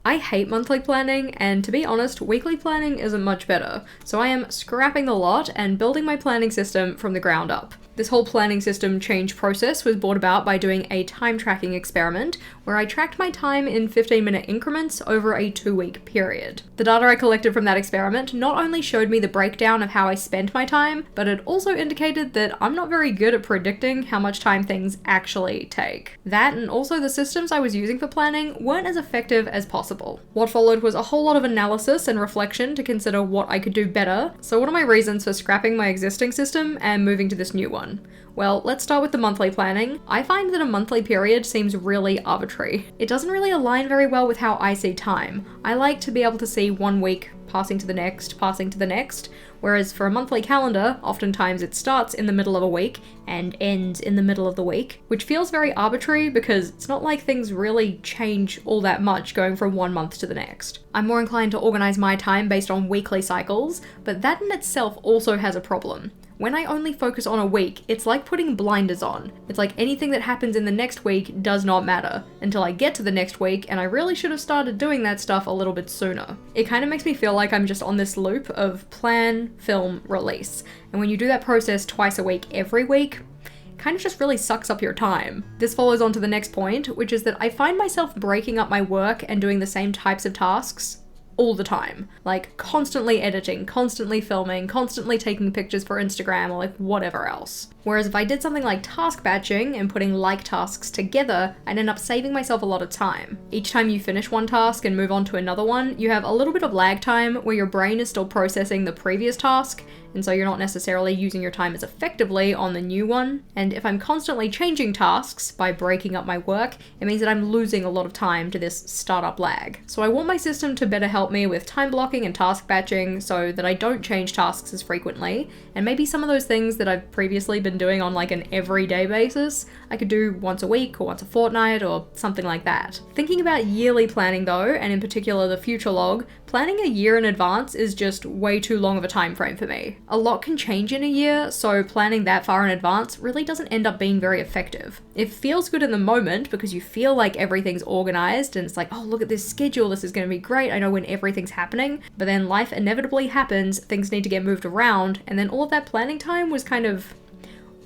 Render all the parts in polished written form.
I hate monthly planning, and to be honest, weekly planning isn't much better, so I am scrapping the lot and building my planning system from the ground up. This whole planning system change process was brought about by doing a time tracking experiment where I tracked my time in 15-minute increments over a 2-week period. The data I collected from that experiment not only showed me the breakdown of how I spent my time, but it also indicated that I'm not very good at predicting how much time things actually take. That, and also the systems I was using for planning, weren't as effective as possible. What followed was a whole lot of analysis and reflection to consider what I could do better. So what are my reasons for scrapping my existing system and moving to this new one? Well, let's start with the monthly planning. I find that a monthly period seems really arbitrary. It doesn't really align very well with how I see time. I like to be able to see one week passing to the next, whereas for a monthly calendar, oftentimes it starts in the middle of a week and ends in the middle of the week, which feels very arbitrary because it's not like things really change all that much going from one month to the next. I'm more inclined to organize my time based on weekly cycles, but that in itself also has a problem. When I only focus on a week, it's like putting blinders on. It's like anything that happens in the next week does not matter until I get to the next week, and I really should have started doing that stuff a little bit sooner. It kind of makes me feel like I'm just on this loop of plan, film, release. And when you do that process twice a week every week, it kind of just really sucks up your time. This follows on to the next point, which is that I find myself breaking up my work and doing the same types of tasks all the time. Like constantly editing, constantly filming, constantly taking pictures for Instagram or like whatever else. Whereas if I did something like task batching and putting like tasks together, I'd end up saving myself a lot of time. Each time you finish one task and move on to another one, you have a little bit of lag time where your brain is still processing the previous task, and so you're not necessarily using your time as effectively on the new one. And if I'm constantly changing tasks by breaking up my work, it means that I'm losing a lot of time to this startup lag. So I want my system to better help me with time blocking and task batching so that I don't change tasks as frequently, and maybe some of those things that I've previously been doing on like an everyday basis, I could do once a week or once a fortnight or something like that. Thinking about yearly planning though, and in particular the future log, planning a year in advance is just way too long of a time frame for me. A lot can change in a year, so planning that far in advance really doesn't end up being very effective. It feels good in the moment because you feel like everything's organized and it's like, oh, look at this schedule, this is going to be great, I know when everything's happening, but then life inevitably happens, things need to get moved around, and then all of that planning time was kind of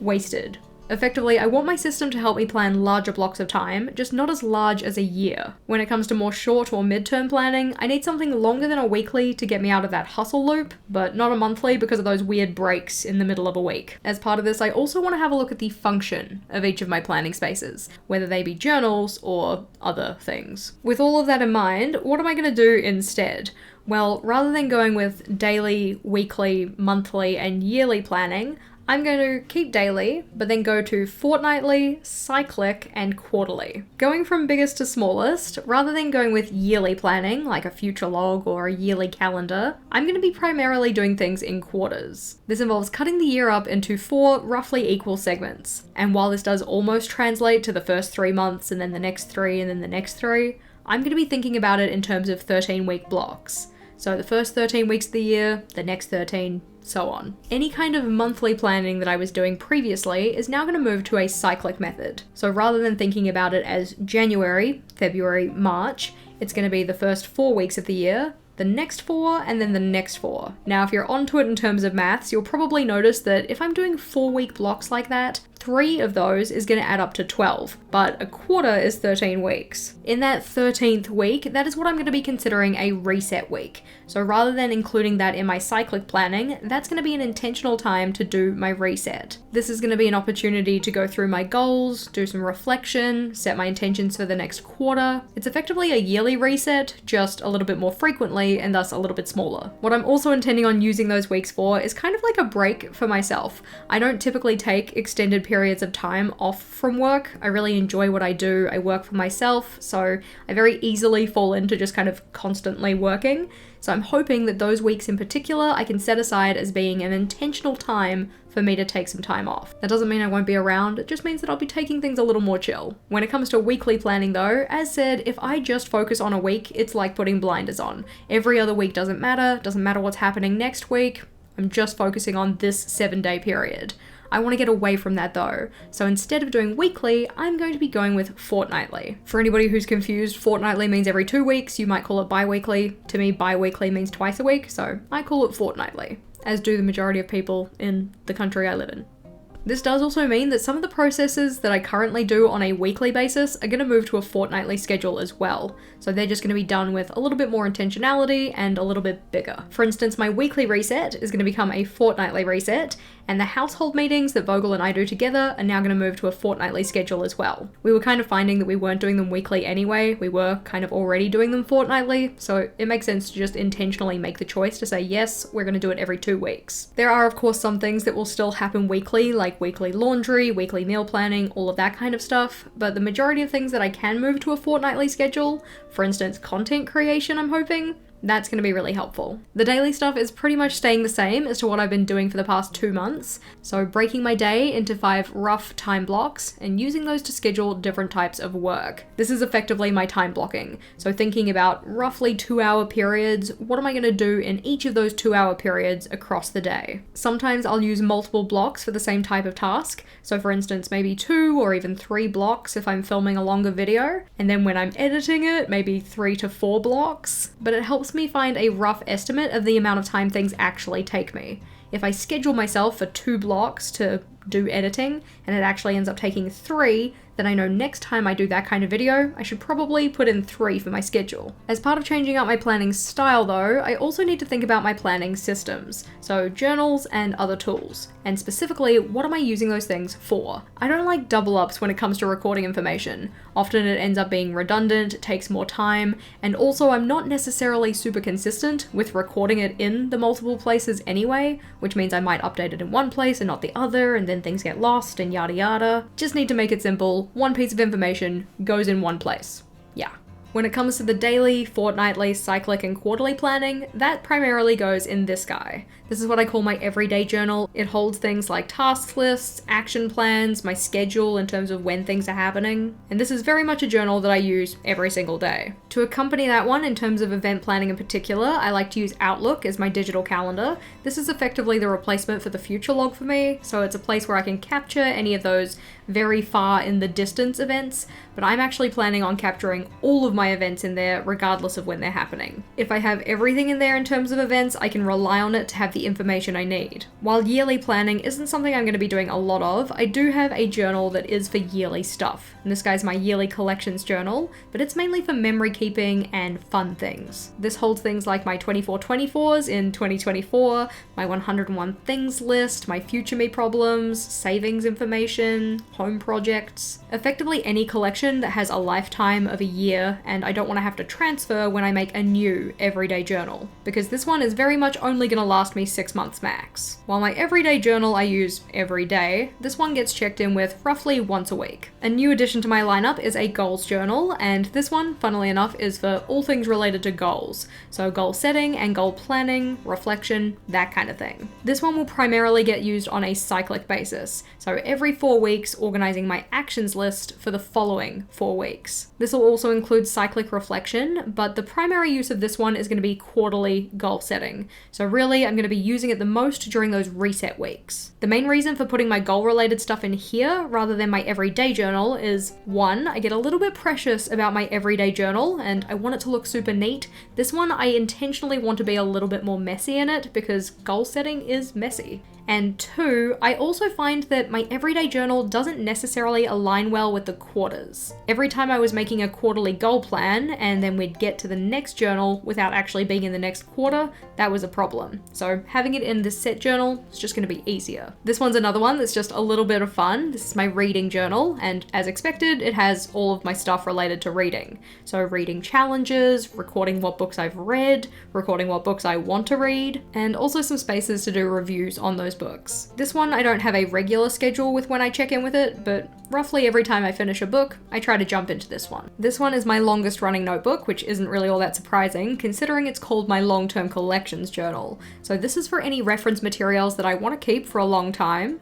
wasted. Effectively, I want my system to help me plan larger blocks of time, just not as large as a year. When it comes to more short or midterm planning, I need something longer than a weekly to get me out of that hustle loop, but not a monthly because of those weird breaks in the middle of a week. As part of this, I also want to have a look at the function of each of my planning spaces, whether they be journals or other things. With all of that in mind, what am I going to do instead? Well, rather than going with daily, weekly, monthly, and yearly planning, I'm going to keep daily, but then go to fortnightly, cyclic, and quarterly. Going from biggest to smallest, rather than going with yearly planning, like a future log or a yearly calendar, I'm going to be primarily doing things in quarters. This involves cutting the year up into 4 roughly equal segments. And while this does almost translate to the first 3 months and then the next 3 and then the next 3, I'm going to be thinking about it in terms of 13-week blocks. So the first 13 weeks of the year, the next 13, so on. Any kind of monthly planning that I was doing previously is now going to move to a cyclic method. So rather than thinking about it as January, February, March, it's going to be the first 4 weeks of the year, the next 4, and then the next 4. Now, if you're onto it in terms of maths, you'll probably notice that if I'm doing 4-week blocks like that, 3 of those is going to add up to 12, but a quarter is 13 weeks. In that 13th week, that is what I'm going to be considering a reset week. So rather than including that in my cyclic planning, that's going to be an intentional time to do my reset. This is going to be an opportunity to go through my goals, do some reflection, set my intentions for the next quarter. It's effectively a yearly reset, just a little bit more frequently and thus a little bit smaller. What I'm also intending on using those weeks for is kind of like a break for myself. I don't typically take extended periods of time off from work. I really enjoy what I do. I work for myself, so I very easily fall into just kind of constantly working. So I'm hoping that those weeks in particular I can set aside as being an intentional time for me to take some time off. That doesn't mean I won't be around, it just means that I'll be taking things a little more chill. When it comes to weekly planning though, as said, if I just focus on a week, it's like putting blinders on. Every other week doesn't matter what's happening next week, I'm just focusing on this 7-day period. I want to get away from that though. So instead of doing weekly, I'm going to be going with fortnightly. For anybody who's confused, fortnightly means every 2 weeks. You might call it bi-weekly. To me, bi-weekly means twice a week, so I call it fortnightly, as do the majority of people in the country I live in. This does also mean that some of the processes that I currently do on a weekly basis are going to move to a fortnightly schedule as well. So they're just going to be done with a little bit more intentionality and a little bit bigger. For instance, my weekly reset is going to become a fortnightly reset, and the household meetings that Vogel and I do together are now going to move to a fortnightly schedule as well. We were kind of finding that we weren't doing them weekly anyway. We were kind of already doing them fortnightly, so it makes sense to just intentionally make the choice to say, yes, we're going to do it every 2 weeks. There are, of course, some things that will still happen weekly, like weekly laundry, weekly meal planning, all of that kind of stuff, but the majority of things that I can move to a fortnightly schedule, for instance, content creation, I'm hoping, that's going to be really helpful. The daily stuff is pretty much staying the same as to what I've been doing for the past 2 months, so breaking my day into 5 rough time blocks and using those to schedule different types of work. This is effectively my time blocking, so thinking about roughly 2-hour periods, what am I going to do in each of those 2-hour periods across the day? Sometimes I'll use multiple blocks for the same type of task, so for instance maybe 2 or even 3 blocks if I'm filming a longer video, and then when I'm editing it, maybe 3 to 4 blocks, but it helps me find a rough estimate of the amount of time things actually take me. If I schedule myself for 2 blocks to do editing and it actually ends up taking 3, then I know next time I do that kind of video, I should probably put in 3 for my schedule. As part of changing up my planning style though, I also need to think about my planning systems, so journals and other tools, and specifically, what am I using those things for? I don't like double ups when it comes to recording information. Often it ends up being redundant, it takes more time, and also I'm not necessarily super consistent with recording it in the multiple places anyway, which means I might update it in one place and not the other, and then things get lost and yada yada. Just need to make it simple. One piece of information goes in one place. Yeah. When it comes to the daily, fortnightly, cyclic, and quarterly planning, that primarily goes in this guy. This is what I call my everyday journal. It holds things like task lists, action plans, my schedule in terms of when things are happening, and this is very much a journal that I use every single day. To accompany that one in terms of event planning in particular, I like to use Outlook as my digital calendar. This is effectively the replacement for the future log for me, so it's a place where I can capture any of those very far in the distance events, but I'm actually planning on capturing all of my events in there regardless of when they're happening. If I have everything in there in terms of events, I can rely on it to have the information I need. While yearly planning isn't something I'm going to be doing a lot of, I do have a journal that is for yearly stuff. And this guy's my yearly collections journal, but it's mainly for memory keeping and fun things. This holds things like my 24/24s in 2024, my 101 things list, my future me problems, savings information, home projects, effectively any collection that has a lifetime of a year and I don't want to have to transfer when I make a new everyday journal, because this one is very much only going to last me 6 months max. While my everyday journal I use every day, this one gets checked in with roughly once a week. A new addition to my lineup is a goals journal, and this one, funnily enough, is for all things related to goals. So goal setting and goal planning, reflection, that kind of thing. This one will primarily get used on a cyclic basis. So every 4 weeks, organizing my actions list for the following 4 weeks. This will also include cyclic reflection, but the primary use of this one is going to be quarterly goal setting. So really, I'm going to be using it the most during those reset weeks. The main reason for putting my goal related stuff in here rather than my everyday journal is 1, I get a little bit precious about my everyday journal and I want it to look super neat. This one I intentionally want to be a little bit more messy in it because goal setting is messy. And 2, I also find that my everyday journal doesn't necessarily align well with the quarters. Every time I was making a quarterly goal plan and then we'd get to the next journal without actually being in the next quarter, that was a problem. So having it in this set journal is just going to be easier. This one's another one that's just a little bit of fun. This is my reading journal, and as expected, it has all of my stuff related to reading. So reading challenges, recording what books I've read, recording what books I want to read, and also some spaces to do reviews on those books. This one I don't have a regular schedule with when I check in with it, but roughly every time I finish a book, I try to jump into this one. This one is my longest running notebook, which isn't really all that surprising considering it's called my long-term collections journal. So this is for any reference materials that I want to keep for a long time,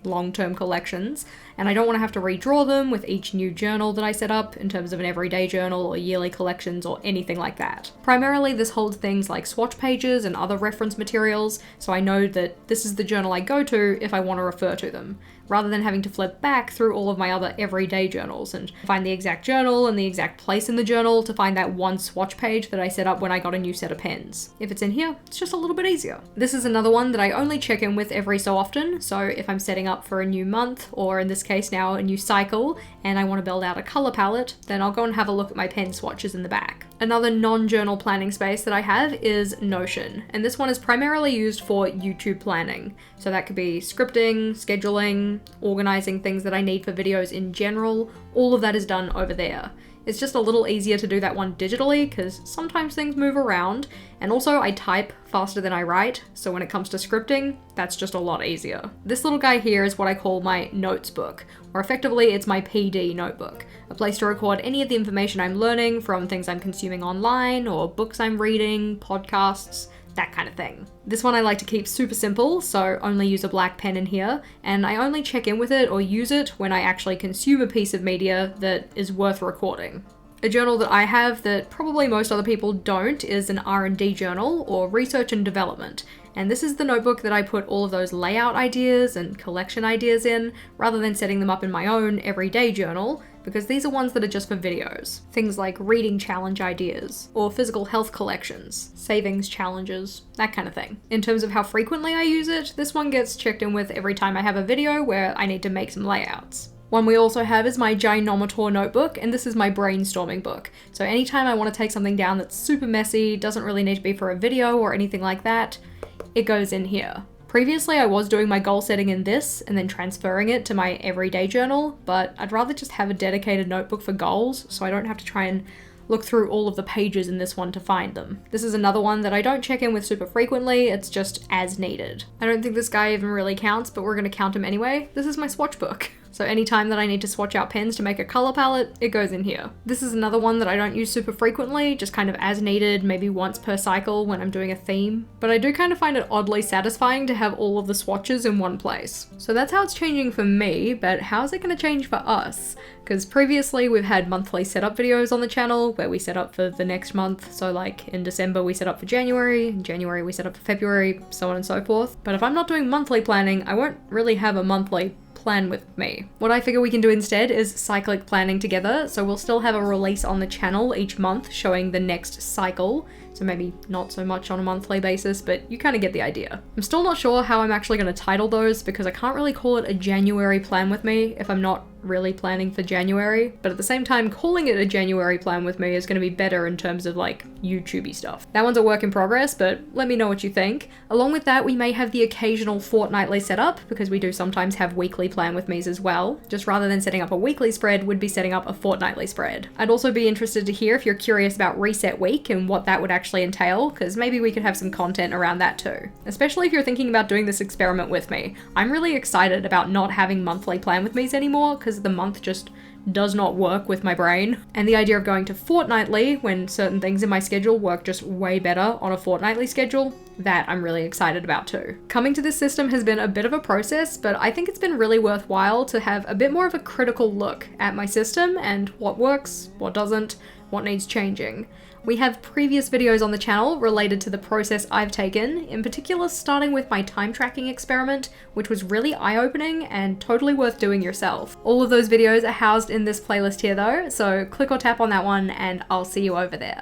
long-term collections, and I don't want to have to redraw them with each new journal that I set up in terms of an everyday journal or yearly collections or anything like that. Primarily, this holds things like Swatch pages and other reference materials, so I know that this is the journal I go to if I want to refer to them, rather than having to flip back through all of my other everyday journals and find the exact journal and the exact place in the journal to find that one Swatch page that I set up when I got a new set of pens. If it's in here, it's just a little bit easier. This is another one that I only check in with every so often, so if I'm setting up for a new month, or in this case now a new cycle, and I want to build out a color palette, then I'll go and have a look at my pen swatches in the back. Another non-journal planning space that I have is Notion, and this one is primarily used for YouTube planning. So that could be scripting, scheduling, organizing things that I need for videos in general. All of that is done over there. It's just a little easier to do that one digitally because sometimes things move around, and also I type faster than I write, so when it comes to scripting, that's just a lot easier. This little guy here is what I call my notes book, or effectively it's my PD notebook, a place to record any of the information I'm learning from things I'm consuming online or books I'm reading, podcasts, that kind of thing. This one I like to keep super simple, so only use a black pen in here, and I only check in with it or use it when I actually consume a piece of media that is worth recording. A journal that I have that probably most other people don't is an R&D journal, or research and development. And this is the notebook that I put all of those layout ideas and collection ideas in, rather than setting them up in my own everyday journal, because these are ones that are just for videos. Things like reading challenge ideas, or physical health collections, savings challenges, that kind of thing. In terms of how frequently I use it, this one gets checked in with every time I have a video where I need to make some layouts. One we also have is my JashiiCorrin notebook, and this is my brainstorming book. So anytime I want to take something down that's super messy, doesn't really need to be for a video or anything like that, it goes in here. Previously, I was doing my goal setting in this and then transferring it to my everyday journal, but I'd rather just have a dedicated notebook for goals so I don't have to try and look through all of the pages in this one to find them. This is another one that I don't check in with super frequently, it's just as needed. I don't think this guy even really counts, but we're gonna count him anyway. This is my swatch book. So anytime that I need to swatch out pens to make a color palette, it goes in here. This is another one that I don't use super frequently, just kind of as needed, maybe once per cycle when I'm doing a theme. But I do kind of find it oddly satisfying to have all of the swatches in one place. So that's how it's changing for me, but how's it gonna change for us? Because previously we've had monthly setup videos on the channel where we set up for the next month. So like in December we set up for January, in January we set up for February, so on and so forth. But if I'm not doing monthly planning, I won't really have a monthly plan with me. What I figure we can do instead is cyclic planning together, so we'll still have a release on the channel each month showing the next cycle, so maybe not so much on a monthly basis, but you kind of get the idea. I'm still not sure how I'm actually going to title those because I can't really call it a January plan with me if I'm not really planning for January, but at the same time calling it a January plan with me is going to be better in terms of like YouTubey stuff. That one's a work in progress, but let me know what you think. Along with that, we may have the occasional fortnightly setup because we do sometimes have weekly plan with me's as well. Just rather than setting up a weekly spread, would be setting up a fortnightly spread. I'd also be interested to hear if you're curious about reset week and what that would actually entail, because maybe we could have some content around that too. Especially if you're thinking about doing this experiment with me. I'm really excited about not having monthly plan with me's anymore because the month just does not work with my brain. And the idea of going to fortnightly when certain things in my schedule work just way better on a fortnightly schedule, that I'm really excited about too. Coming to this system has been a bit of a process, but I think it's been really worthwhile to have a bit more of a critical look at my system and what works, what doesn't, what needs changing. We have previous videos on the channel related to the process I've taken, in particular starting with my time tracking experiment, which was really eye-opening and totally worth doing yourself. All of those videos are housed in this playlist here though, so click or tap on that one and I'll see you over there.